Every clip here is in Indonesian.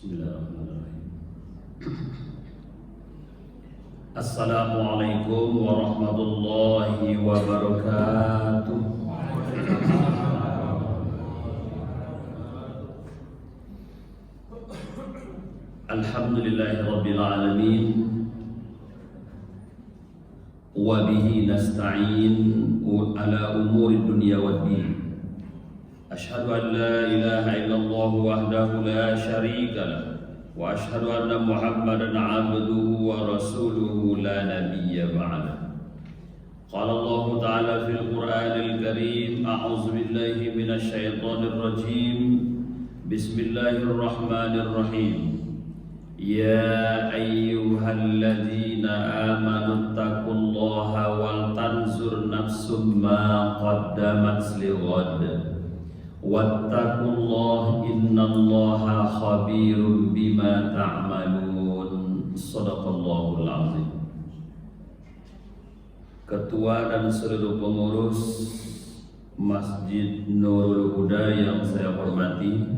Bismillahirrahmanirrahim. Assalamualaikum warahmatullahi wabarakatuh. Alhamdulillahi rabbil alamin. Wa bihi nasta'in ala umuri dunya waddin. Ashhadu an la ilaha illallah wahdahu la syarika lah wa ashhadu anna Muhammadan 'abduhu wa rasuluhu la nabiyya ba'da. Qala Allah ta'ala fil Qur'anil Karim, a'udzu billahi minasy syaithanir rajim. Bismillahirrahmanirrahim. Ya ayyuhalladzina amanu taqullaha wal tanzur nafsum ma qaddamat lighad. Wattaqullah innallaha khabirum bima ta'malun. Shadaqallahul azim. Ketua dan seluruh pengurus Masjid Nurul Huda yang saya hormati,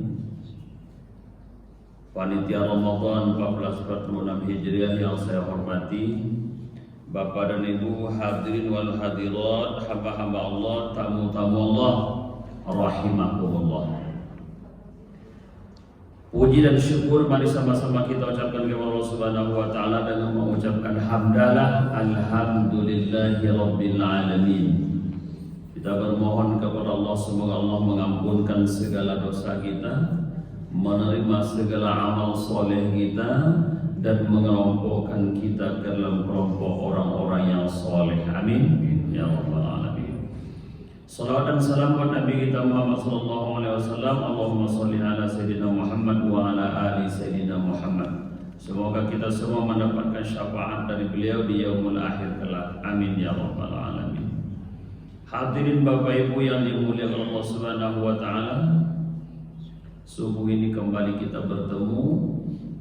Panitia Ramadan 1446 Hijriah yang saya hormati, Bapak dan Ibu hadirin wal hadirat, hamba-hamba Allah, tamu-tamu Allah rahimakumullah. Puji dan syukur mari sama-sama kita ucapkan kepada Allah Subhanahu wa taala dengan mengucapkan hamdalah alhamdulillahi rabbil alamin. Kita bermohon kepada Allah semoga Allah mengampunkan segala dosa kita, menerima segala amal soleh kita, dan mengelompokkan kita ke dalam kelompok orang-orang yang soleh. Amin ya rabbal alamin. Salawat dan salam buat Nabi kita Muhammad sallallahu alaihi wasallam. Allahumma sholli ala sayyidina Muhammad wa ala ali sayyidina Muhammad. Semoga kita semua mendapatkan syafaat dari beliau di yaumul akhir kelak. Amin ya rabbal alamin. Hadirin Bapak Ibu yang dimuliakan Allah Subhanahu wa taala, subuh ini kembali kita bertemu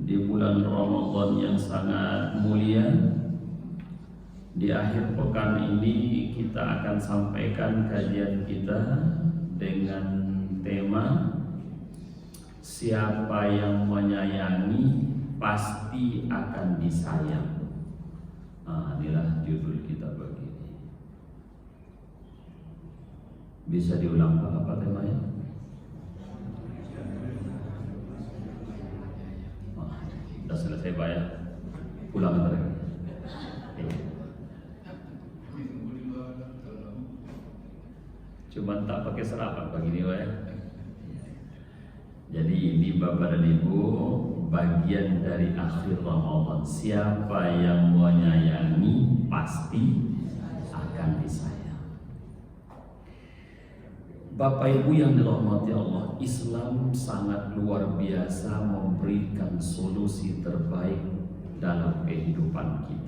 di bulan Ramadan yang sangat mulia. Di akhir pekan ini kita akan sampaikan kajian kita dengan tema siapa yang menyayangi pasti akan disayang. Inilah judul kita bagi ini. Bisa diulang Pak, apa temanya? Sudah selesai Pak ya? Ulang lagi. Cuman tak pakai serapan begini ya. Jadi ini Bapak dan Ibu bagian dari akhir Ramadan. Siapa yang menyayangi pasti akan disayang. Bapak Ibu yang dirahmati Allah, Islam sangat luar biasa memberikan solusi terbaik dalam kehidupan kita.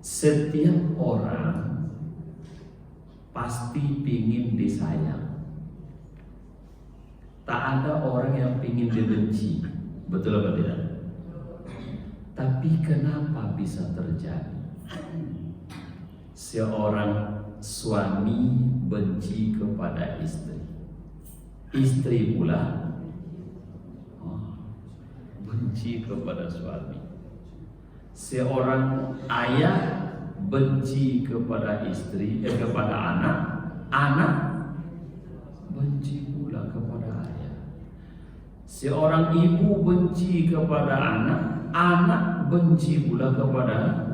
Setiap orang pasti ingin disayang. Tak ada orang yang ingin dibenci. Betul apa tidak? Tapi kenapa bisa terjadi? Seorang suami benci kepada istri, istri pula benci kepada suami. Seorang ayah benci kepada istri, kepada anak, anak benci pula kepada ayah. Seorang ibu benci kepada anak, anak benci pula kepada.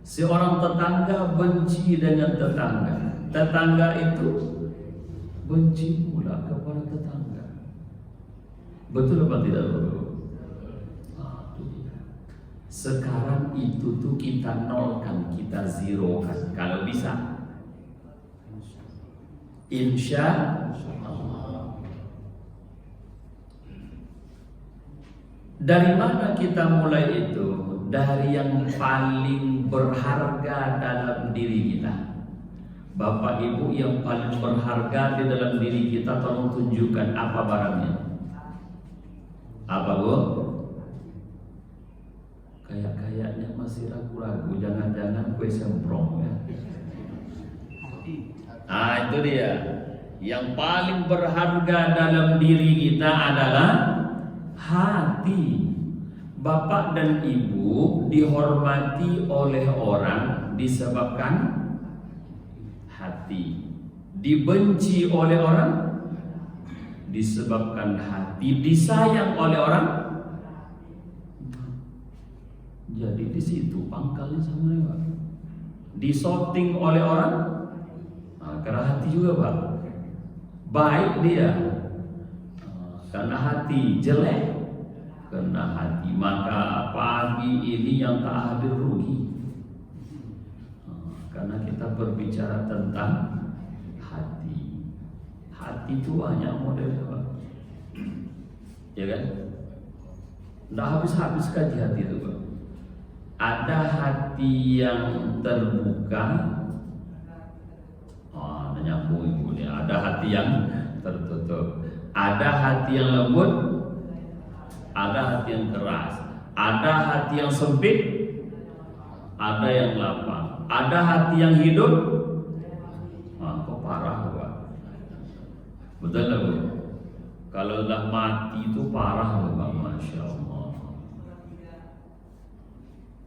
Seorang tetangga benci dengan tetangga, tetangga itu benci pula kepada tetangga. Betul apa tidak betul? Sekarang itu tuh kita nolkan, kita zerokan kalau bisa. Insya Allah. Dari mana kita mulai itu? Dari yang paling berharga dalam diri kita. Bapak Ibu yang paling berharga di dalam diri kita, tolong tunjukkan apa barangnya. Apa Bu? Kayaknya masih ragu-ragu, jangan-jangan kue semprong ya. Itu dia. Yang paling berharga dalam diri kita adalah hati. Bapak dan ibu dihormati oleh orang disebabkan hati. Dibenci oleh orang disebabkan hati. Disayang oleh orang. Jadi di situ pangkalnya sama Pak. Disorting oleh orang, karena hati juga Pak. Baik dia, karena hati jelek, karena hati. Maka pagi ini yang tak hadir rugi, karena kita berbicara tentang hati. Hati itu banyak modelnya Pak, ya kan? Tidak habis-habis kaji hati itu Pak. Ada hati yang terbuka, nyambung ibu ini. Ada hati yang tertutup, ada hati yang lembut, ada hati yang keras, ada hati yang sempit, ada yang lapang, ada hati yang hidup. Kok parah Pak? Betul lah Bu? Kalau sudah mati itu parah Pak, Masya Allah.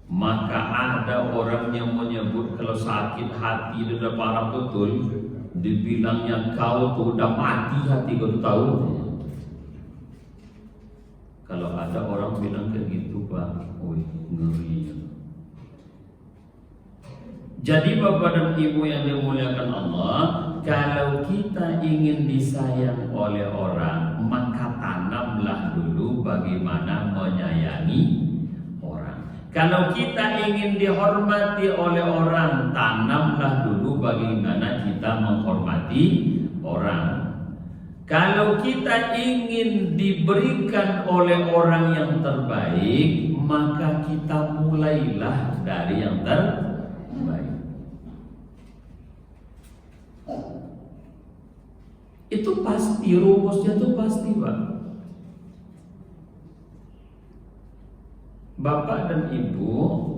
Maka ada orang yang menyebut kalau sakit hati itu sudah parah betul, dibilangnya kau tuh udah mati hati, kau tahu. Kalau ada orang bilang kayak gitu Pak, ngeri. Jadi Bapak dan Ibu yang dimuliakan Allah, kalau kita ingin disayang oleh orang, maka tanamlah dulu bagaimana menyayangi orang. Kalau kita ingin dihormati oleh orang, tanamlah dulu bagaimana kita menghormati orang. Kalau kita ingin diberikan oleh orang yang terbaik, maka kita mulailah dari yang terbaik. Itu pasti, rumusnya itu pasti Pak. Bapak dan Ibu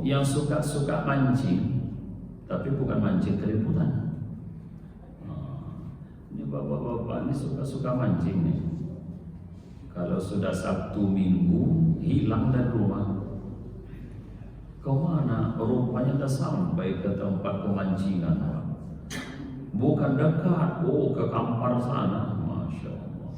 yang suka-suka mancing, tapi bukan mancing keributan. Ini bapak-bapak ini suka-suka mancing nih. Kalau sudah Sabtu Minggu hilang dari rumah. Kau mana? Rupanya dah sampai ke tempat pemancingan Pak. Bukan dekat, ke kampar sana. Masya Allah.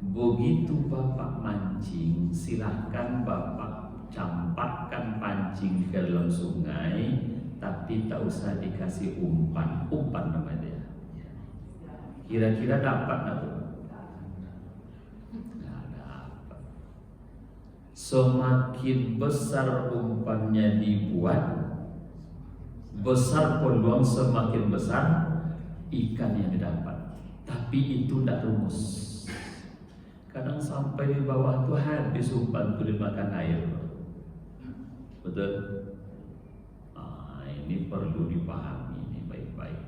Begitu Bapak mancing, silahkan Bapak campakkan pancing ke dalam sungai, tapi tak usah dikasih umpan. Umpan namanya. Kira-kira dapat nggak tuh? Nggak dapat. Semakin besar umpannya dibuat, besar peluang semakin besar ikan yang didapat. Tapi itu tidak rumus. Kadang sampai di bawah tuh habis umpan tuh dimakan air. Betul? Ini perlu dipahami ini baik-baik.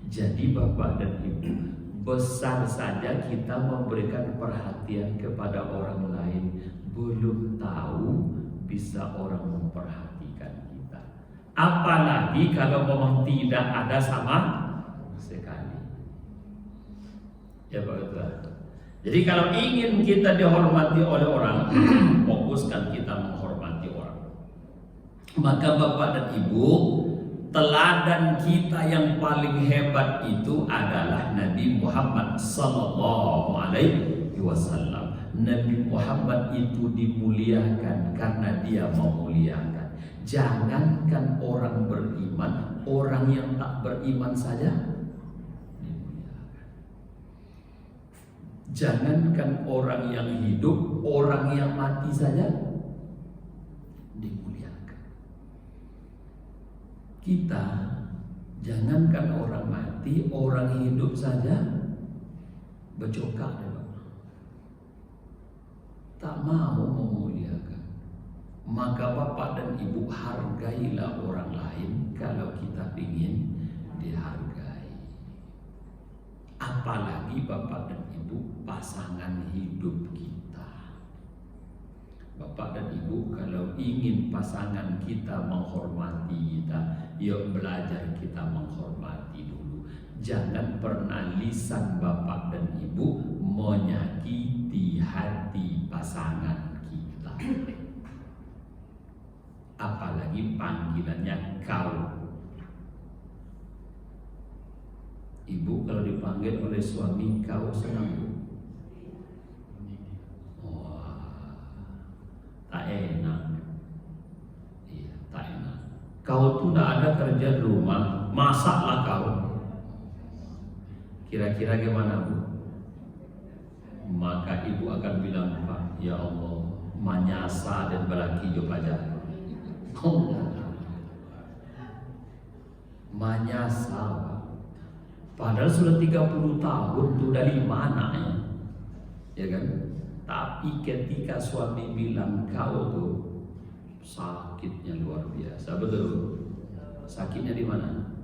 Jadi Bapak dan Ibu, besar saja kita memberikan perhatian kepada orang lain, belum tahu bisa orang memperhatikan kita. Apalagi kalau memang tidak ada sama sekali. Ya Pak Ketua. Jadi kalau ingin kita dihormati oleh orang, fokuskan kita menghormati orang. Maka Bapak dan Ibu, teladan kita yang paling hebat itu adalah Nabi Muhammad sallallahu alaihi wasallam. Nabi Muhammad itu dimuliakan karena dia memuliakan. Jangankan orang beriman, orang yang tak beriman saja dimuliakan. Jangankan orang yang hidup, orang yang mati saja dimuliakan. Kita jangankan orang mati, orang hidup saja bercokak, tak mau memuliakan. Maka Bapak dan Ibu, hargailah orang lain kalau kita ingin dihargai. Apalagi Bapak dan Ibu, pasangan hidup kita. Bapak dan Ibu, kalau ingin pasangan kita menghormati kita, Yuk belajar kita menghormati dulu. Jangan pernah lisan bapak dan ibu menyakiti hati pasangan kita. Apalagi panggilannya kau. Ibu kalau dipanggil oleh suami kau senang. Wah, tak enak. Iya, tak enak. Kau tuh tidak ada kerja di rumah, masaklah kau. Kira-kira gimana, Bu? Maka ibu akan bilang, Pak, ya Allah, manyasa dan balaki jo pajak. Manyasa, Pak. Padahal sudah 30 tahun tuh dari mana ya kan? Tapi ketika suami bilang kau tuh sakitnya luar biasa, betul? Sakitnya di mana?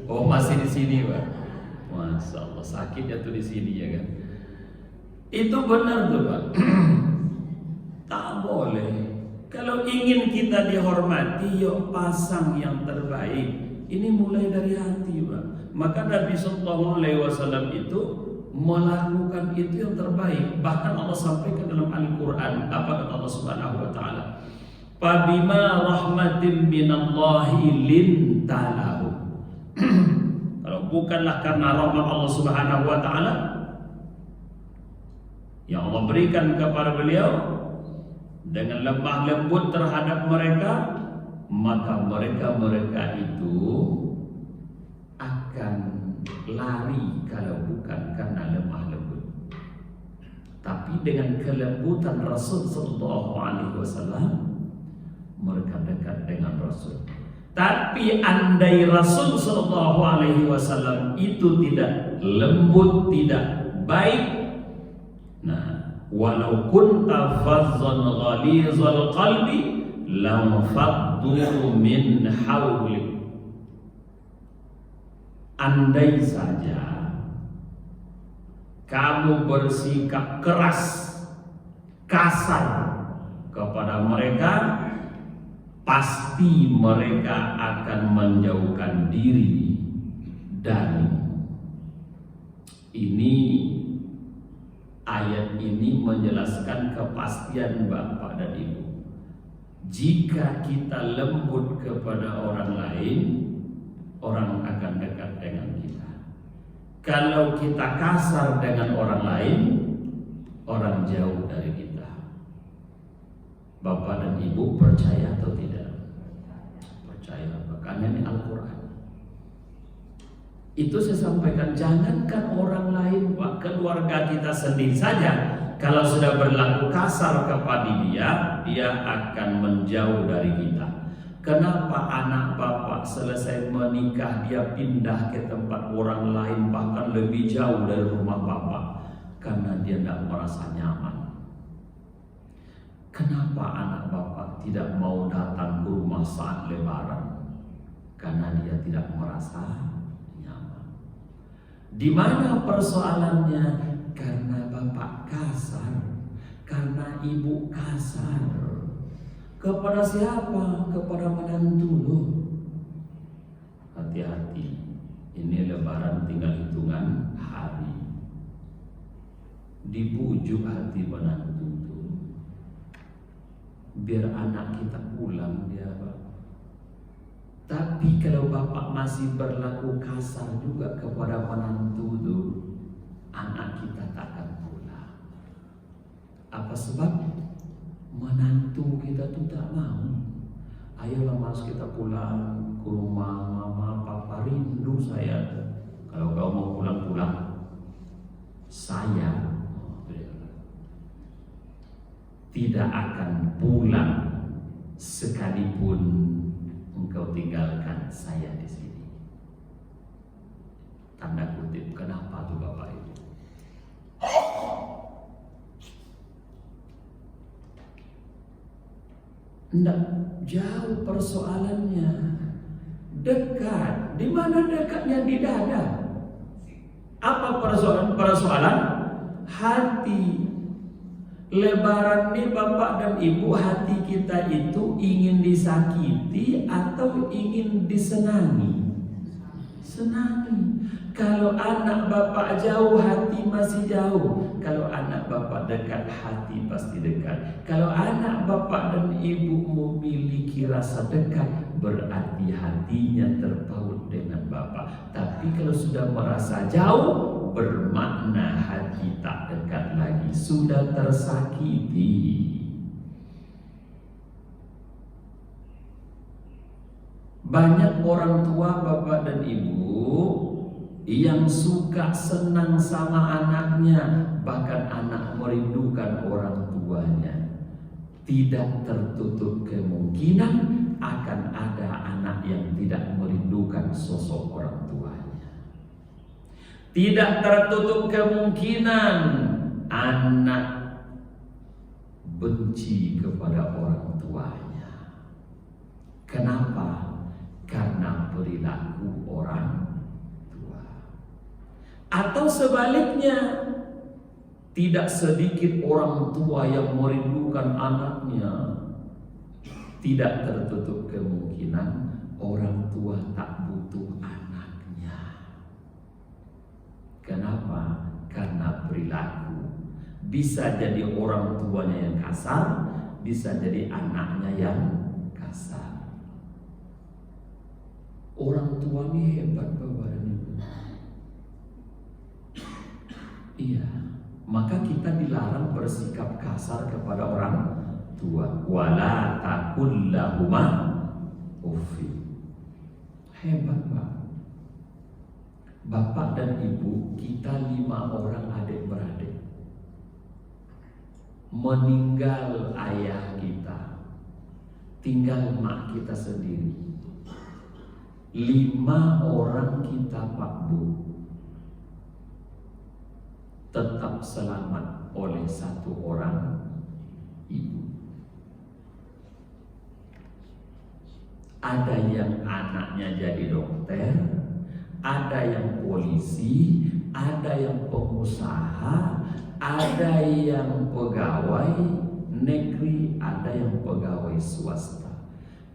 Oh masih di sini, Pak. Masya Allah, sakitnya tuh di sini ya kan? Itu benar tuh, Pak. Tak boleh. Kalau ingin kita dihormati, yuk pasang yang terbaik. Ini mulai dari hati, Pak. Maka Nabi Sallallahu Alaihi Wasallam itu melakukan itu yang terbaik. Bahkan Allah sampaikan dalam Al-Quran, apa kata Allah Subhanahu Wa Taala? Fabima rahmatin minallahi lintalahu. Kalau bukanlah karena rahmat Allah Subhanahu Wa Taala yang Allah berikan kepada beliau dengan lemah lembut terhadap mereka, maka mereka itu akan lari kalau bukan karena lemah lembut. Tapi dengan kelembutan Rasul Sallallahu Alaihi Wasallam, mereka dekat dengan Rasul. Tapi andai Rasul Sallallahu Alaihi Wasallam itu tidak lembut, tidak baik, nah, walau kunta fazzan ghalizal qalbi lam faddu min hawlik. Andai saja kamu bersikap keras, kasar kepada mereka, pasti mereka akan menjauhkan diri darimu. Ini ayat ini menjelaskan kepastian Bapak dan Ibu. Jika kita lembut kepada orang lain, orang akan dekat dengan kita. Kalau kita kasar dengan orang lain, orang jauh dari kita. Bapak dan Ibu percaya atau tidak? Percaya, makanya ini Al-Quran. Itu saya sampaikan, jangankan orang lain, Pak, keluarga kita sendiri saja, kalau sudah berlaku kasar kepada dia akan menjauh dari kita. Kenapa anak bapak selesai menikah dia pindah ke tempat orang lain, bahkan lebih jauh dari rumah bapak? Karena dia tidak merasa nyaman. Kenapa anak bapak tidak mau datang ke rumah saat lebaran? Karena dia tidak merasa nyaman. Di mana persoalannya? Karena bapak kasar, karena ibu kasar. Kepada siapa? Kepada menantu loh. Hati-hati, ini lebaran tinggal hitungan hari. Dibujuk hati menantu tuh, biar anak kita pulang dia, Pak. Tapi kalau bapak masih berlaku kasar juga kepada menantu tuh, anak kita takkan pulang. Apa sebab? Menantu kita tuh tak mau. Ayolah mas, kita pulang ke rumah mama papa, rindu saya. Kalau kau mau pulang-pulang, saya tidak akan pulang sekalipun engkau tinggalkan saya di sini. Tanda kutip, kenapa tuh bapak itu? Tidak jauh persoalannya, dekat. Di mana dekatnya? Di dada. Apa persoalan? Hati. Lebaran nih bapak dan ibu, hati kita itu ingin disakiti atau ingin disenangi? Senangi. Kalau anak bapak jauh, hati masih jauh. Kalau anak bapak dekat, hati pasti dekat. Kalau anak bapak dan ibu memiliki rasa dekat, berarti hatinya terpaut dengan bapak. Tapi kalau sudah merasa jauh, bermakna hati tak dekat lagi, sudah tersakiti. Banyak orang tua, bapak dan ibu, yang suka senang sama anaknya, bahkan anak merindukan orang tuanya. Tidak tertutup kemungkinan akan ada anak yang tidak merindukan sosok orang tuanya. Tidak tertutup kemungkinan anak benci kepada orang tuanya. Kenapa? Karena perilaku orang tua. Atau sebaliknya, tidak sedikit orang tua yang merindukan anaknya. Tidak tertutup kemungkinan orang tua tak butuh anaknya. Kenapa? Karena perilaku. Bisa jadi orang tuanya yang kasar, bisa jadi anaknya yang kasar. Orang tua ini hebat bapak dan ibu. Iya, maka kita dilarang bersikap kasar kepada orang tua. Wala takul lahuma uffi. Hebat pak. Bapak dan ibu, kita 5 orang adik-beradik. Meninggal ayah kita, tinggal mak kita sendiri. 5 orang kita Pak Bu tetap selamat oleh 1 orang ibu. Ada yang anaknya jadi dokter, ada yang polisi, ada yang pengusaha, ada yang pegawai negeri, ada yang pegawai swasta.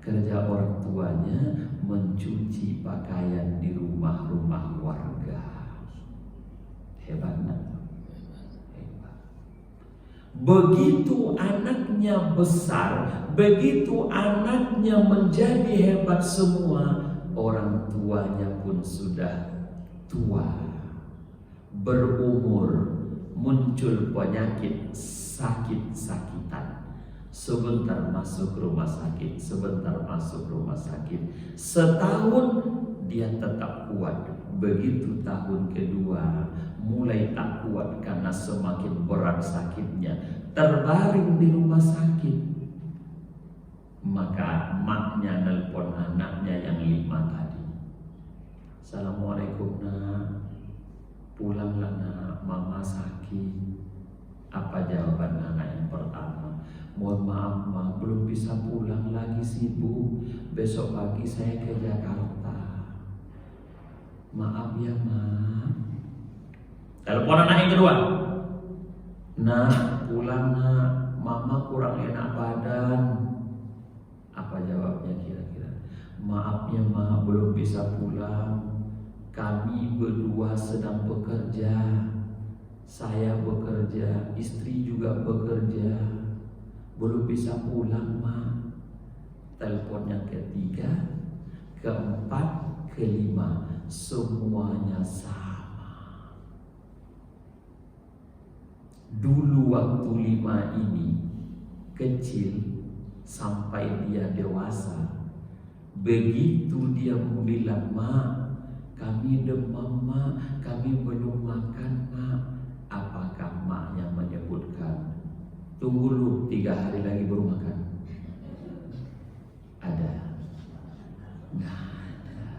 Kerja orang tuanya mencuci pakaian di rumah-rumah warga. Hebat kan? Hebat. Begitu anaknya besar, begitu anaknya menjadi hebat semua, orang tuanya pun sudah tua, berumur, muncul penyakit sakit-sakitan. Sebentar masuk rumah sakit, sebentar masuk rumah sakit. Setahun dia tetap kuat. Begitu tahun kedua mulai tak kuat karena semakin berat sakitnya, terbaring di rumah sakit. Maka maknya nelpon anaknya yang 5 tadi. Assalamualaikum nak, pulanglah nak, mama sakit. Apa jawaban anak yang pertama? Mohon maaf ma, belum bisa pulang lagi, sibuk. Besok pagi saya ke Jakarta. Maaf ya ma. Telepon anak yang kedua. Nah, pulang nak, mama kurang enak badan. Apa jawabnya kira-kira? Maaf ya ma, belum bisa pulang. Kami berdua sedang bekerja. Saya bekerja, istri juga bekerja, belum bisa pulang ma. Telepon yang ketiga, keempat, kelima, semuanya sama. Dulu waktu 5 ini kecil sampai dia dewasa, begitu dia bilang ma, kami demam ma, kami belum makan ma. Apakah maknya menyebutkan tunggu lu 3 hari lagi baru makan? Ada? Nggak ada.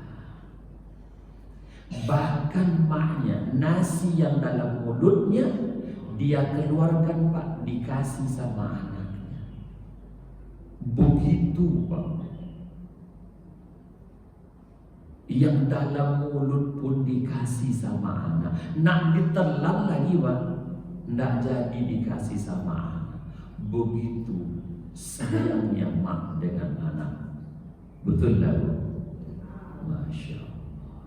Bahkan maknya nasi yang dalam mulutnya dia keluarkan pak, dikasih sama anaknya. Begitu pak. Yang dalam mulut pun dikasih sama anak. Nak ditelan lagi pak, nggak jadi dikasih sama anak. Begitu sayangnya mak dengan anak. Betul lah Bu? Masya Allah.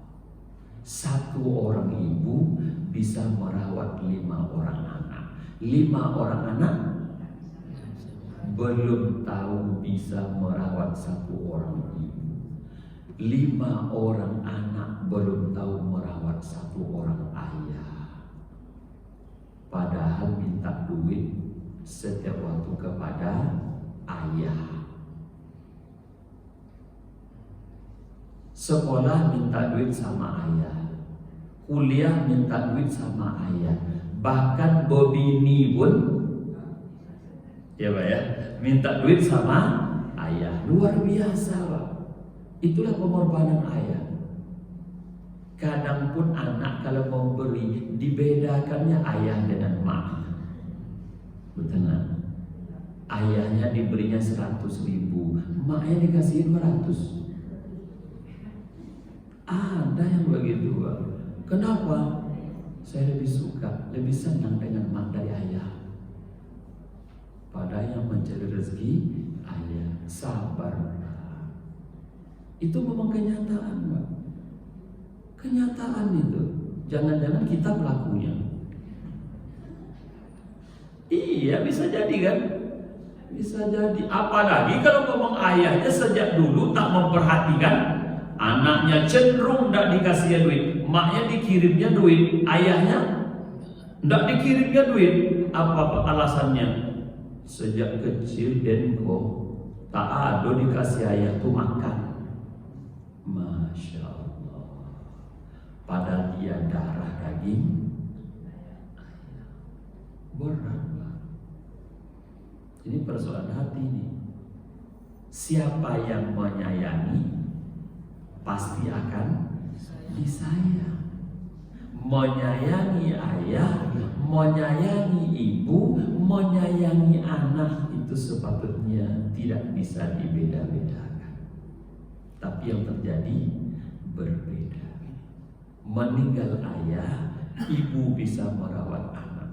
Satu orang ibu bisa merawat 5 orang anak. 5 orang anak belum tahu bisa merawat 1 orang ibu. 5 orang anak belum tahu merawat 1 orang ayah. Padahal minta duit setiap waktu kepada ayah. Sekolah minta duit sama ayah, kuliah minta duit sama ayah, bahkan bini pun ya Pak ya, minta duit sama ayah. Luar biasa Pak. Itulah pengorbanan ayah. Kadang pun anak kalau mau beri dibedakannya ayah dengan mak. Betul nggak? Ayahnya diberinya 100.000, maknya dikasih 200. Ada yang begitu Pak. Kenapa? Saya lebih suka, lebih senang dengan mak dari ayah. Padahal yang mencari rezeki ayah. Sabar. Itu memang kenyataan Pak. Kenyataan itu. Jangan-jangan kita pelakunya. Iya, bisa jadi kan? Bisa jadi. Apalagi kalau ngomong ayahnya sejak dulu tak memperhatikan anaknya, cenderung tidak dikasih duit. Maknya dikirimnya duit, ayahnya tidak dikirimnya duit. Apa alasannya? Sejak kecil Denko tak ada dikasih ayah tuh makan. Masya Allah. Padahal dia darah daging ayah. Berat Pak. Ini persoalan hati nih. Siapa yang menyayangi pasti akan disayang. Menyayangi ayah, menyayangi ibu, menyayangi anak itu sepatutnya tidak bisa dibeda-bedakan. Tapi yang terjadi berbeda. Meninggal ayah, ibu bisa merawat anak.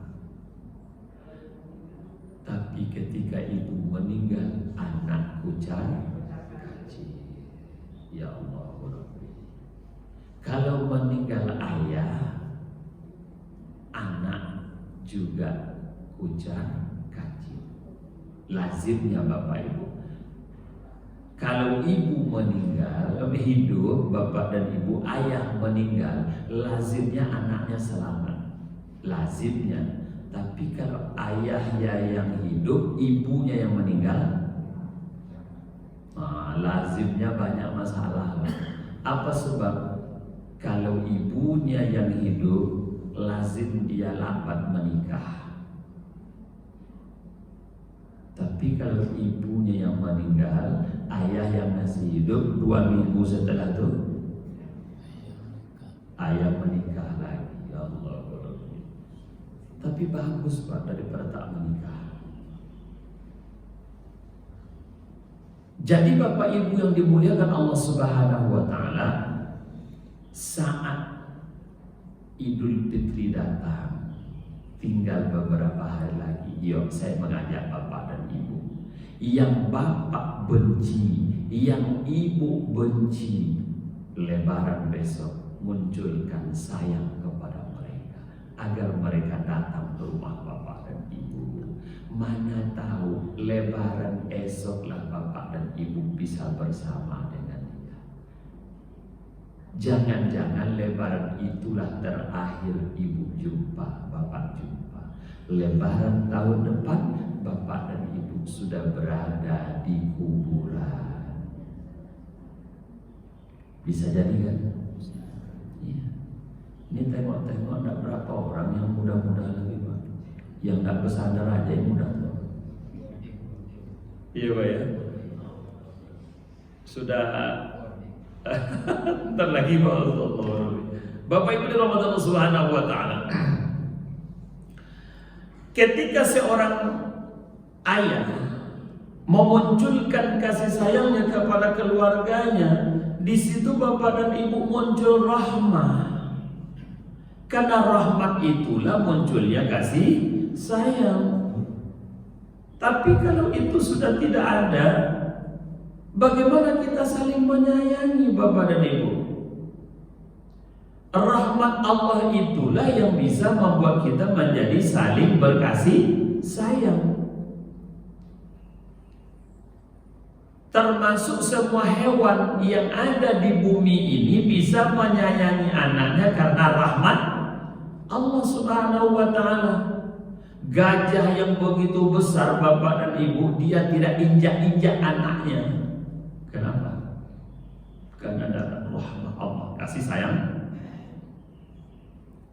Tapi ketika ibu meninggal, anak kucar kacir. Ya Allah. Kalau meninggal ayah, anak juga kucar kacir. Lazimnya Bapak Ibu. Kalau ibu meninggal, hidup bapak dan ibu, ayah meninggal, lazimnya anaknya selamat. Lazimnya. Tapi kalau ayahnya yang hidup, ibunya yang meninggal, lazimnya banyak masalah. Apa sebab? Kalau ibunya yang hidup, lazim dia lambat menikah. Tapi kalau ibunya yang meninggal, ayah yang masih hidup, 2 minggu setelah itu ayah menikah lagi. Ya Allah. Tapi bagus Pak daripada tak menikah. Jadi Bapak Ibu yang dimuliakan Allah Subhanahu wa taala, saat Idul Fitri datang, tinggal beberapa hari lagi. Yuk saya mengajak Bapak dan Ibu. Yang Bapak benci, yang Ibu benci, Lebaran besok munculkan sayang kepada mereka, agar mereka datang ke rumah Bapak dan Ibu. Mana tahu Lebaran esoklah Bapak dan Ibu bisa bersama dengan dia. Jangan-jangan Lebaran itulah terakhir Ibu jumpa, Bapak jumpa. Lebaran tahun depan Bapak dan Ibu sudah berada di kuburan. Bisa jadi kan? Iya. Ini tengok-tengok ada berapa orang yang muda-muda lagi Pak, yang tak bersandar aja yang muda tuh. Iya Pak ya. Sudah ntar lagi Pak. Bapak Ibu dirahmati Allah Subhanahu wa taala. Ketika seorang ayah memunculkan kasih sayangnya kepada keluarganya, di situ Bapak dan Ibu muncul rahmah. Karena rahmat itulah munculnya kasih sayang. Tapi kalau itu sudah tidak ada, bagaimana kita saling menyayangi Bapak dan Ibu? Rahmat Allah itulah yang bisa membuat kita menjadi saling berkasih sayang. Termasuk semua hewan yang ada di bumi ini bisa menyayangi anaknya karena rahmat Allah Subhanahu wa Ta'ala. Gajah yang begitu besar Bapak dan Ibu, dia tidak injak-injak anaknya. Kenapa? Karena ada rahmat Allah, kasih sayang.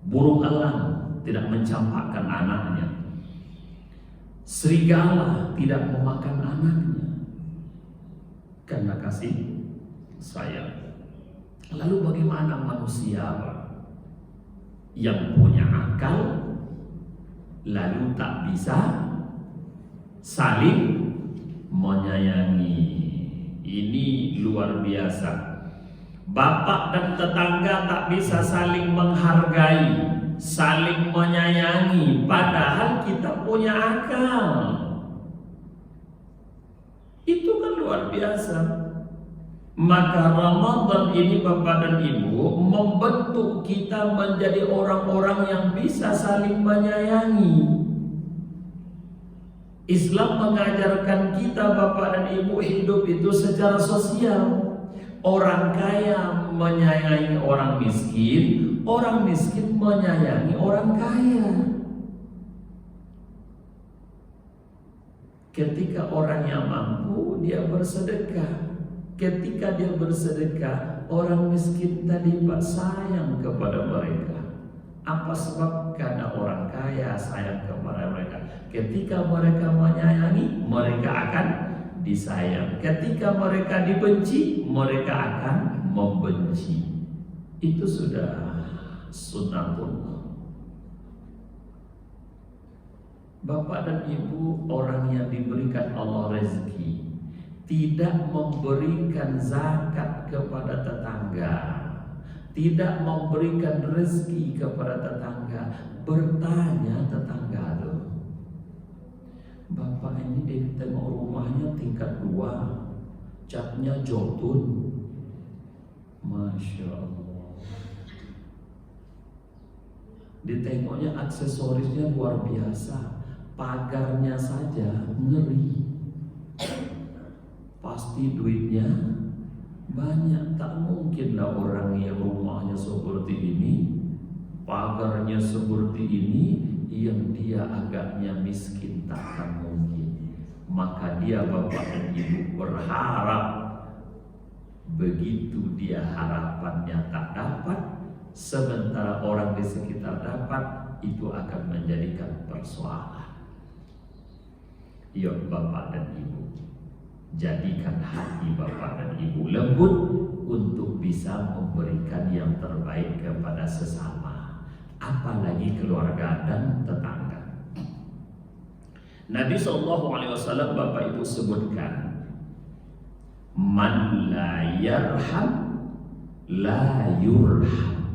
Burung elang tidak mencampakkan anaknya. Serigala tidak memakan anaknya karena kasih sayang. Lalu bagaimana manusia yang punya akal lalu tak bisa saling menyayangi? Ini luar biasa. Bapak dan tetangga tak bisa saling menghargai, saling menyayangi, padahal kita punya akal. Itu kan luar biasa. Maka Ramadan ini Bapak dan Ibu membentuk kita menjadi orang-orang yang bisa saling menyayangi. Islam mengajarkan kita Bapak dan Ibu hidup itu secara sosial. Orang kaya menyayangi orang miskin menyayangi orang kaya. Ketika orang yang mampu dia bersedekah. Ketika dia bersedekah, orang miskin tadi sayang kepada mereka. Apa sebab? Karena orang kaya sayang kepada mereka. Ketika mereka menyayangi, mereka akan disayang. Ketika mereka dibenci, mereka akan membenci. Itu sudah sunnatullah. Bapak dan Ibu, orang yang diberikan Allah rezeki tidak memberikan zakat kepada tetangga, tidak memberikan rezeki kepada tetangga, bertanya tetangga itu, Bapak ini di tengok rumahnya tingkat 2, catnya jotun, Masya Allah. Ditengoknya aksesorisnya luar biasa, pagarnya saja ngeri. Pasti duitnya banyak. Tak mungkinlah orang yang rumahnya seperti ini, pagarnya seperti ini, yang dia agaknya miskin, takkan mungkin. Maka dia Bapak dan Ibu berharap. Begitu dia harapannya tak dapat, sementara orang di sekitar dapat, itu akan menjadikan persoalan. Ya Bapak dan Ibu, jadikan hati Bapak dan Ibu lembut untuk bisa memberikan yang terbaik kepada sesama, apalagi keluarga dan tetangga. Nabi SAW Bapak Ibu sebutkan, man la yarham la yurham.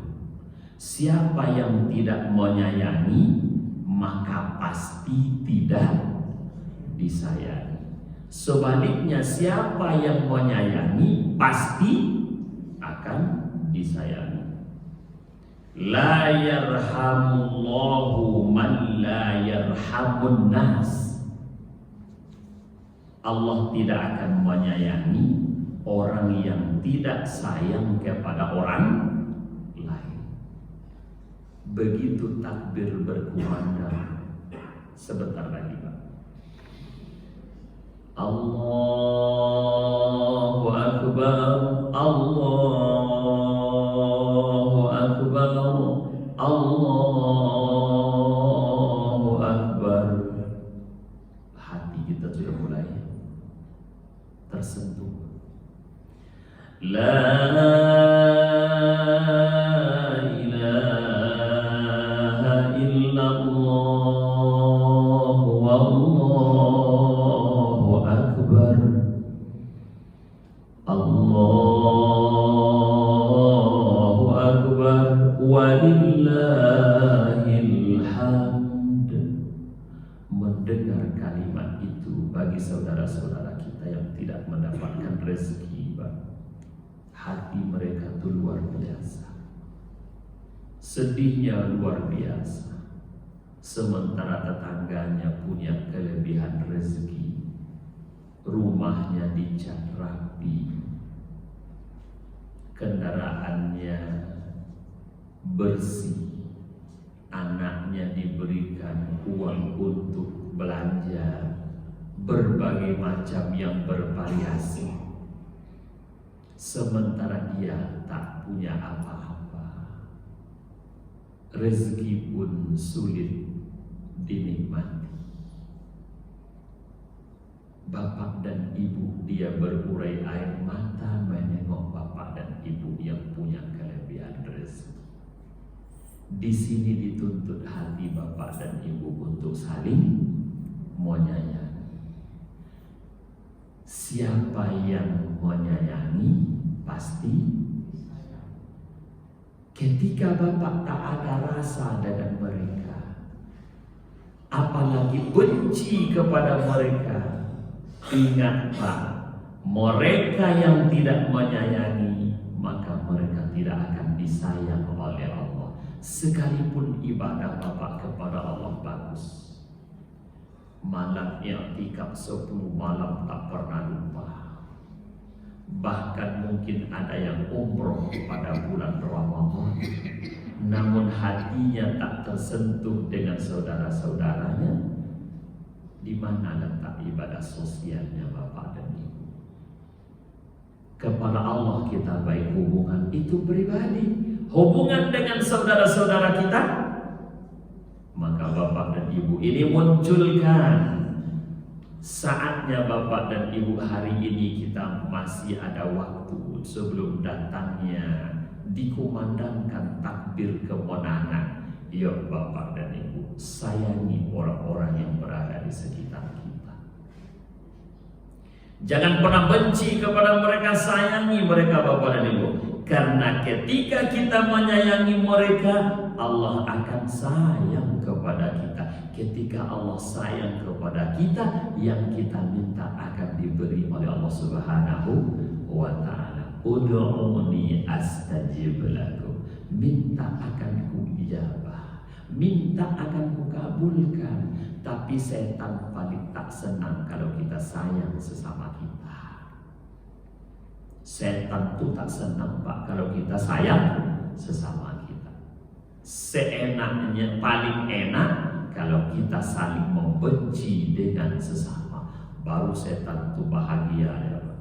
Siapa yang tidak menyayangi, maka pasti tidak disayangi. Sebaliknya, siapa yang menyayangi pasti akan disayangi. La yarhamullahu man la yarhamun nas. Allah tidak akan menyayangi orang yang tidak sayang kepada orang lain. Begitu takbir berkumandang, sebentar lagi Pak, Allahu Akbar, Allahu Akbar, Allahu Akbar. Hati kita sudah mulai tersentuh. La ilaha illallah wallahu akbar. Allahu akbar walillahil hamd. Mendengar kalimat itu bagi saudara-saudara kita yang tidak mendapatkan rezeki, Pak. Hati mereka itu luar biasa, sedihnya luar biasa. Sementara tetangganya punya kelebihan rezeki, rumahnya dicat rapi, kendaraannya bersih, anaknya diberikan uang untuk belanja berbagai macam yang bervariasi, sementara dia tak punya apa-apa. Rezeki pun sulit dinikmati. Bapak dan ibu dia berurai air mata menengok bapak dan ibu yang punya kelebihan rezeki. Di sini dituntut hati bapak dan ibu untuk saling menyayangi. Siapa yang menyayangi pasti. Ketika bapak tak ada rasa dengan mereka, apalagi benci kepada mereka, ingat Pak, mereka yang tidak menyayangi, maka mereka tidak akan disayang oleh Allah. Sekalipun ibadah bapak kepada Allah bagus, malam i'tikaf 10 malam tak pernah lupa. Bahkan mungkin ada yang umroh pada bulan Ramadan, namun hatinya tak tersentuh dengan saudara-saudaranya. Di mana letak ibadah sosialnya bapak dan ibu? Kepada Allah kita baik hubungan itu pribadi, hubungan dengan saudara-saudara kita, maka bapak dan ibu ini munculkan. Saatnya bapak dan ibu hari ini kita masih ada waktu sebelum datangnya dikumandangkan takbir kemenangan. Yuk bapak dan ibu, sayangi orang-orang yang berada di sekitar kita. Jangan pernah benci kepada mereka, sayangi mereka bapak dan ibu. Karena ketika kita menyayangi mereka, Allah akan sayang kepada kita. Ketika Allah sayang kepada kita, yang kita minta akan diberi oleh Allah Subhanahu wa ta'ala. Ud'uni astajib lakum. Minta akan kuijabah, minta akan kukabulkan. Tapi setan paling tak senang kalau kita sayang sesama kita. Setan tuh tak senang Pak kalau kita sayang sesama kita. Seenaknya, paling enak kalau kita saling membenci dengan sesama. Baru setan tuh bahagia ya Pak.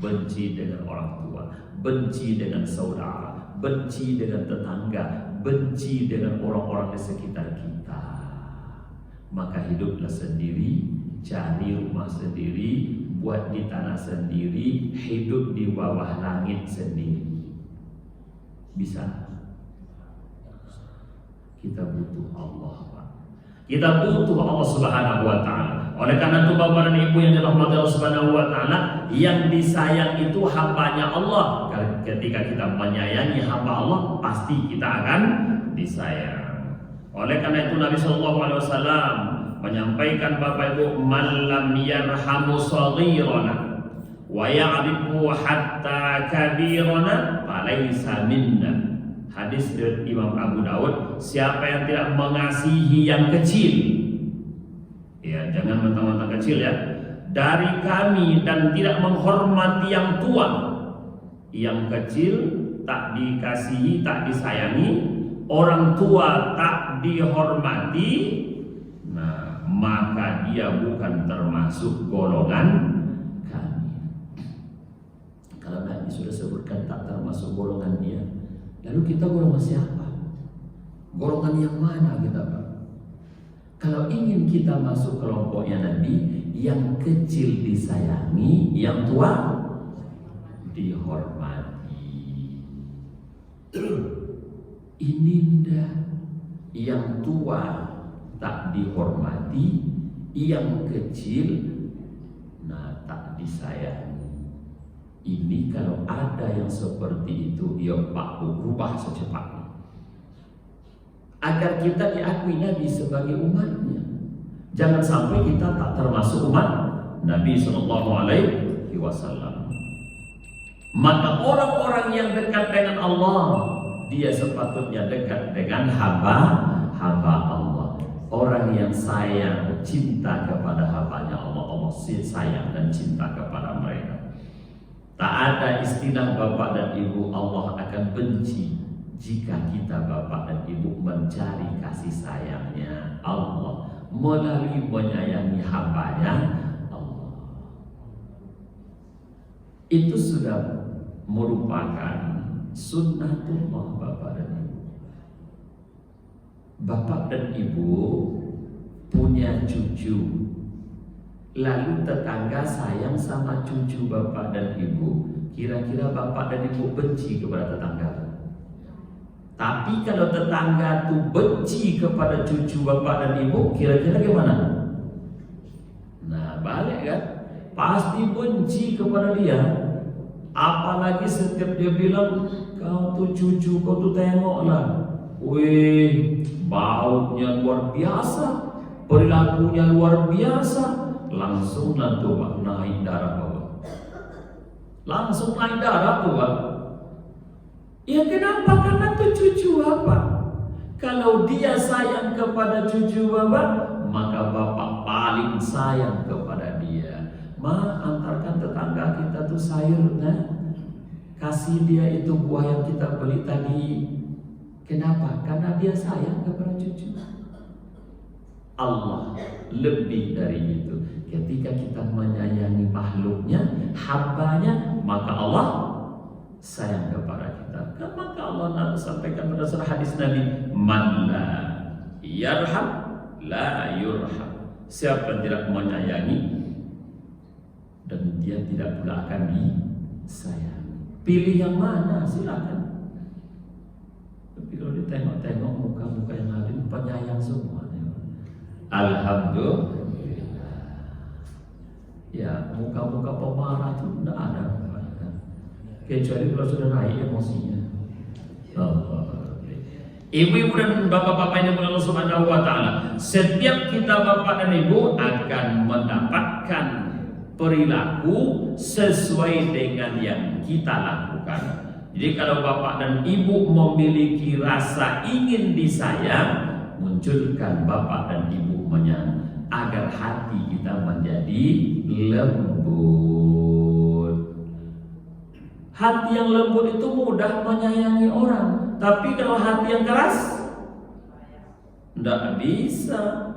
Benci dengan orang tua, benci dengan saudara, benci dengan tetangga, benci dengan orang-orang di sekitar kita. Maka hiduplah sendiri, cari rumah sendiri, buat di tanah sendiri, hidup di bawah langit sendiri. Bisa? Kita butuh Allah Pak. Kita butuh Allah Subhanahu wa ta'ala. Oleh karena itu bapak dan ibu yang dirahmati Allah Subhanahu wa ta'ala, yang disayang itu hambanya Allah. Ketika kita menyayangi hamba Allah, pasti kita akan disayang. Oleh karena itu Nabi SAW menyampaikan bapak ibu, man lam yarhamu saghirana wa ya'rifu hatta kabirana falaysa minna. Hadis dari Imam Abu Daud, siapa yang tidak mengasihi yang kecil, ya jangan mentang-mentang kecil ya, dari kami, dan tidak menghormati yang tua, yang kecil tak dikasihi, tak disayangi, orang tua tak dihormati, nah maka dia bukan termasuk golongan kami. Kalau Nabi sudah sebutkan tak termasuk golongan dia, lalu kita golongan siapa? Golongan yang mana kita Pak? Kalau ingin kita masuk kelompoknya Nabi, yang kecil disayangi, yang tua dihormati. Ini ndak, yang tua tak dihormati, yang kecil nah tak disayangi. Ini kalau ada yang seperti itu, ya Pak, berubah secepatnya agar kita diakui Nabi sebagai umatnya. Jangan sampai kita tak termasuk umat Nabi Sallallahu Alaihi Wasallam. Maka orang-orang yang dekat dengan Allah, dia sepatutnya dekat dengan hamba Allah. Orang yang sayang, cinta kepada hambanya Allah, Allah sayang dan cinta kepada mereka. Tak ada istilah bapak dan ibu. Allah akan benci jika kita bapak dan ibu mencari kasih sayangnya Allah melalui menyayangi hambanya Allah. Itu sudah merupakan sunnatullah bapak dan ibu. Bapak dan ibu punya cucu, lalu tetangga sayang sama cucu bapak dan ibu. Kira-kira bapak dan ibu benci kepada tetangga. Tapi kalau tetangga tuh benci kepada cucu bapak dan ibu, kira-kira gimana? Nah, balik kan? Pasti benci kepada dia. Apalagi setiap dia bilang, kau tuh cucu, kau tuh tengoklah, wih, baunya luar biasa, perilakunya luar biasa. Langsung lah tuh Pak, naik darah Pak. Langsung naik darah tuh Pak. Ya kenapa? Karena tuh cucu Bapak. Kalau dia sayang kepada cucu Bapak, maka Bapak paling sayang kepada dia. Ma, antarkan tetangga kita tuh sayurnya, kasih dia itu buah yang kita beli tadi. Kenapa? Karena dia sayang kepada cucu. Allah lebih dari itu. Ketika kita menyayangi makhluknya, hambanya, maka Allah sayang kepada kita. Kan maka Allah sampaikan pada surah hadis Nabi, man la yarham la yurham. Siapa yang tidak menyayangi, dan dia tidak pula akan disayangi. Pilih yang mana, silakan. Tapi kalau ditengok-tengok muka-muka yang hadir, penyayang semua. Alhamdulillah. Ya, muka-muka pemarah itu tidak ada. Kecuali kalau sudah naik emosinya. Ibu-ibu dan bapak-bapak yang dimuliakan Allah Subhanahu wa taala, setiap kita bapak dan ibu akan mendapatkan perilaku sesuai dengan yang kita lakukan. Jadi kalau bapak dan ibu memiliki rasa ingin disayang, munculkan bapak dan ibunya agar hati kita menjadi lembut. Hati yang lembut itu mudah menyayangi orang, tapi kalau hati yang keras tidak bisa.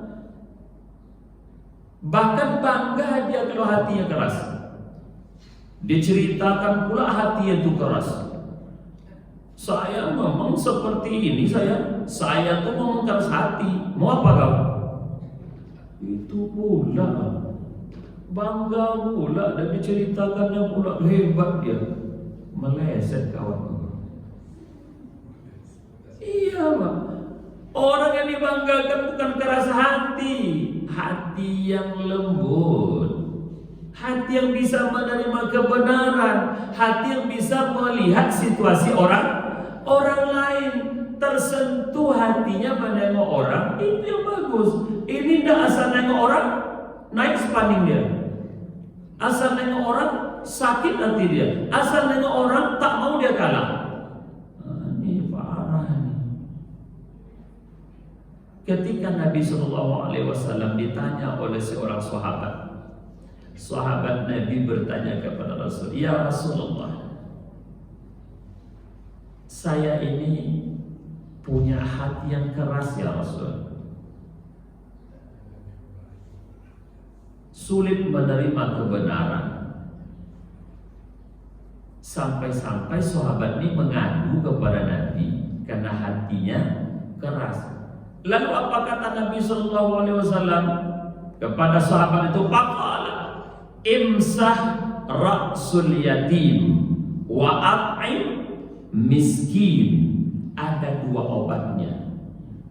Bahkan bangga dia kalau hatinya keras. Diceritakan pula hati itu keras. Saya memang seperti ini, saya tuh memang keras hati. Mau apa kau? Itu pula bangga pula dan diceritakannya pula hebat dia. Meleset kawan. Iya Pak. Orang yang dibanggakan bukan keras hati, hati yang lembut, hati yang bisa menerima kebenaran, hati yang bisa melihat situasi orang lain, tersentuh hatinya menengok orang, itu yang bagus. Ini tidak asal nengok orang naik spanding dia, asal nengok orang sakit hati dia, asal nengok orang tak mau dia kalah. Ini parah nih. Ketika Nabi SAW ditanya oleh seorang sahabat Nabi bertanya kepada Rasul, ya Rasulullah, saya ini punya hati yang keras ya Rasul, sulit menerima kebenaran. Sampai-sampai sahabat ini mengadu kepada Nabi karena hatinya keras. Lalu apa kata Nabi SAW kepada sahabat itu? Faqala imsah ra'sul yatim wa at'im miskin. Ada dua obatnya.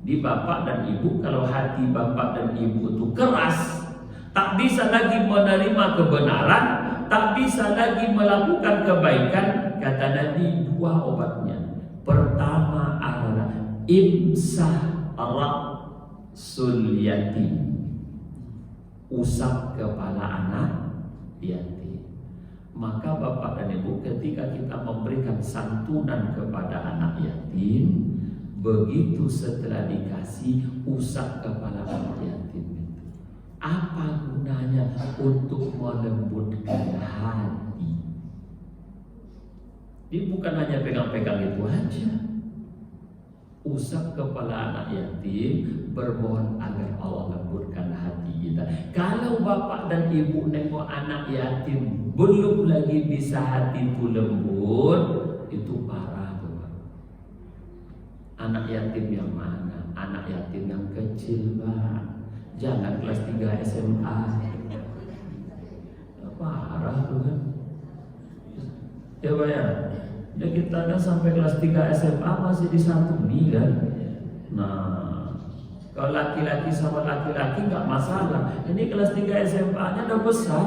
Di bapak dan ibu, kalau hati bapak dan ibu itu keras, tak bisa lagi menerima kebenaran, tak bisa lagi melakukan kebaikan, kata Nabi, dua obatnya. Pertama adalah imsah ra'sul yatim. usap kepala anak yatim. Maka bapak dan ibu, ketika kita memberikan santunan kepada anak yatim, begitu setelah dikasih usap kepala anak yatim itu, apa gunanya? Untuk melembutkan hati. Dia bukan hanya pegang-pegang itu aja. Usap kepala anak yatim, bermohon agar Allah lembutkan hati kita. Kalau bapak dan ibu nengok anak yatim belum lagi bisa hati itu lembut, itu parah tuh. Anak yatim yang mana? Anak yatim yang kecil, Pak. Jangan kelas 3 SMA. Parah tuh kan. Ya Pak ya. Ya kita kan sampai kelas 3 SMA masih disantuni kan. Nah, kalau laki-laki sama laki-laki nggak masalah. Ini kelas 3 SMA-nya udah besar.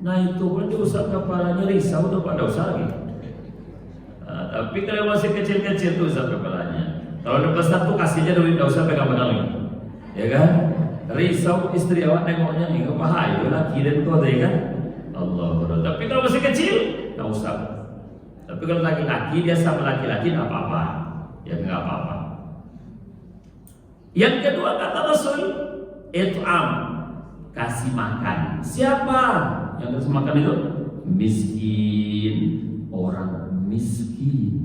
Nah itu pun diusap kepalanya, risau udah pada usah gitu. Nah, tapi kalau masih kecil-kecil tuh usap kepalanya. Kalau udah besar tuh kasihnya duit, nggak usah pegang-pegang lagi. Ya kan? Risau istri awak nengoknya, ini bahaya laki dan kau kan. Allah Akbar. Tapi kalau masih kecil nggak usah. Tapi kalau laki-laki, dia sama laki-laki nggak apa-apa, ya nggak apa-apa. Yang kedua kata Rasul, it'am, kasih makan. Siapa yang kasih makan itu? Miskin, orang miskin.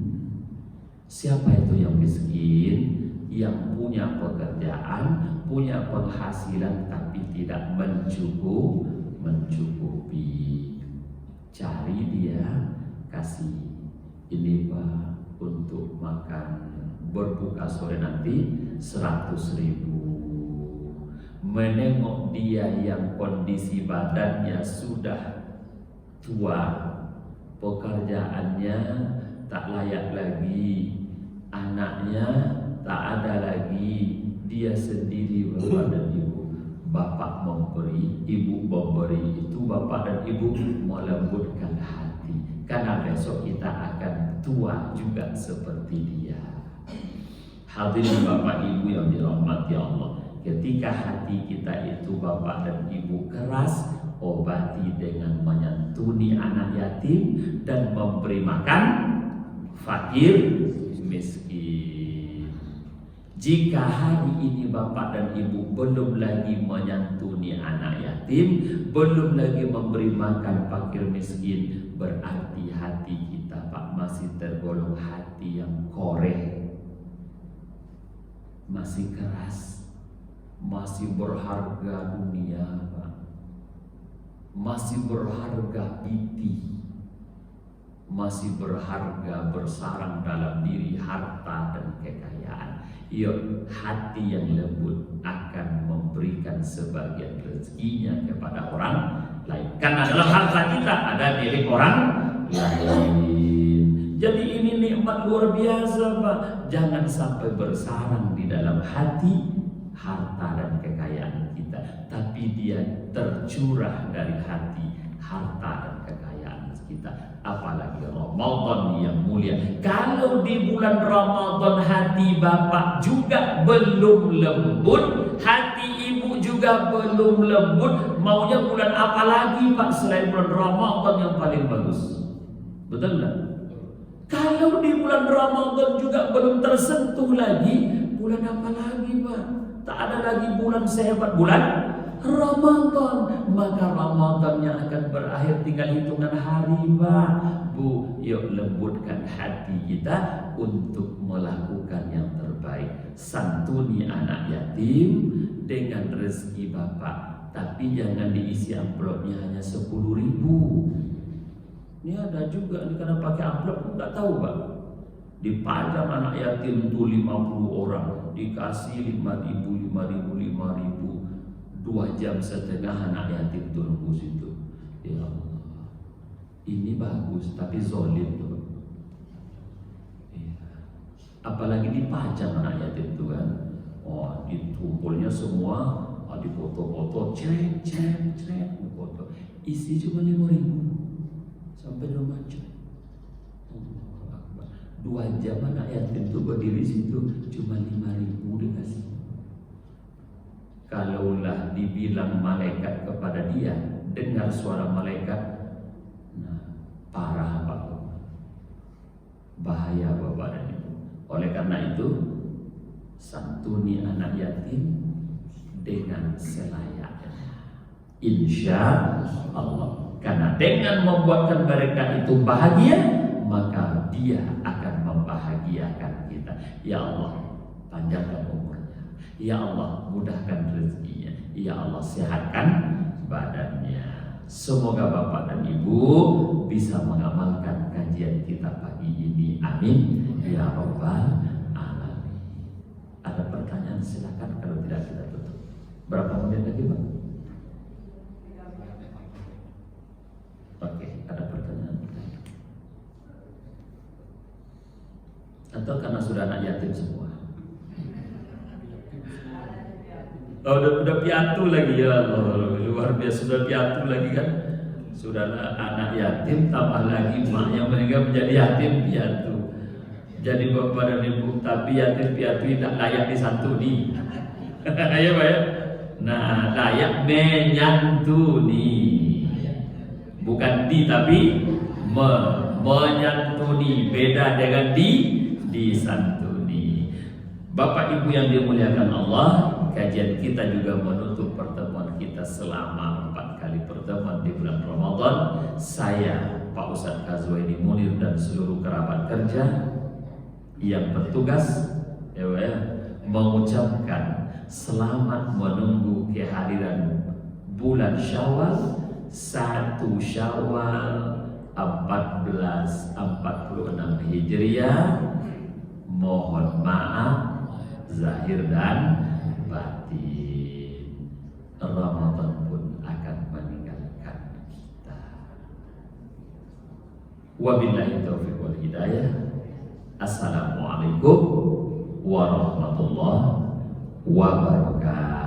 Siapa itu yang miskin? Yang punya pekerjaan, punya penghasilan tapi tidak mencukupi. Cari dia, kasih. Ini Pak, untuk makan berbuka sore nanti 100.000. Menengok dia yang kondisi badannya sudah tua, pekerjaannya tak layak lagi, anaknya tak ada lagi, dia sendiri bapak dan ibu. Bapak memberi, ibu memberi, itu bapak dan ibu melembutkan hati. Karena besok kita akan tua juga seperti dia. Hadirin bapak ibu yang dirahmati Allah, ketika hati kita itu bapak dan ibu keras, obati dengan menyantuni anak yatim dan memberi makan fakir miskin. Jika hari ini bapak dan ibu belum lagi menyantuni anak yatim, belum lagi memberi makan fakir miskin, berarti hati kita Pak masih tergolong hati yang koreh, masih keras, masih berharga dunia Pak, masih berharga piti, masih berharga bersarang dalam diri harta dan kekayaan. Yuk, hati yang lembut akan memberikan sebagian rezekinya kepada orang lain. Karena dalam harta kita ada milik orang lain. Jadi ini nikmat luar biasa Pak. Jangan sampai bersarang di dalam hati harta dan kekayaan kita, tapi dia tercurah dari hati harta dan kekayaan kita. Apalagi Ramadan yang mulia. Kalau di bulan Ramadan hati bapak juga belum lembut, hati ibu juga belum lembut, maunya bulan apa lagi Pak selain bulan Ramadan yang paling bagus? Betul nggak? Kalau di bulan Ramadan juga belum tersentuh lagi, bulan apa lagi Pak? Tak ada lagi bulan sehebat bulan Ramadan. Maka Ramadannya akan berakhir tinggal hitungan hari Pak. Bu, yuk lembutkan hati kita untuk melakukan yang terbaik. Santuni anak yatim dengan rezeki bapak, tapi jangan diisi amplopnya hanya 10.000. Ini ada juga nih, karena pakai amplop nggak tahu Pak. Dipajang anak yatim tuh 50 orang, dikasih 5.000, 2 jam setengah anak yatim tuh nunggu situ. Ya Allah, ini bagus tapi zolim tuh. Ya. Apalagi dipajang anak yatim tuh kan. Oh, ditumpulnya semua, dipoto-foto, cek, foto. Isi cuma 5.000 sampai rumah cek. 2 jam anak yatim itu berdiri situ, cuma 5.000 dikasih. Kalaulah dibilang malaikat kepada dia, dengar suara malaikat, nah, parah Pak, bahaya Bapak dan Ibu. Oleh karena itu, santuni anak yatim dengan selayaknya, insya Allah. Karena dengan membuatkan mereka itu bahagia, maka dia akan membahagiakan kita. Ya Allah, panjangkan umurnya. Ya Allah, mudahkan rezekinya. Ya Allah, sehatkan badannya. Semoga Bapak dan Ibu bisa mengamalkan kajian kita pagi ini. Amin ya rabbal alamin. Ada pertanyaan silakan, kalau tidak kita tutup. Berapa menit lagi Pak? Oke, ada pertanyaan? Atau karena sudah anak yatim semua? Oh, udah piatu lagi, ya Allah, luar biasa, sudah piatu lagi kan? Sudah anak yatim, tambah lagi mak yang meninggal menjadi yatim piatu. Jadi Bapak dan Ibu, tapi yatim piatu tidak layak disantuni. Ya Pak ya? Nah, layak menyantuni, bukan di tapi menyantuni, beda dengan disantuni. Bapak Ibu yang dimuliakan Allah, kajian kita juga menutup pertemuan kita selama 4 kali pertemuan di bulan Ramadan. Saya Pak Ustadz Kazwaini Munir dan seluruh kerabat kerja yang bertugas mengucapkan selamat menunggu kehadiran bulan Syawal, 1 Syawal 1446 Hijriah. Mohon maaf zahir dan batin. Ramadan pun akan meninggalkan kita. Wabillahi taufiq wal hidayah. Assalamualaikum warahmatullahi wabarakatuh.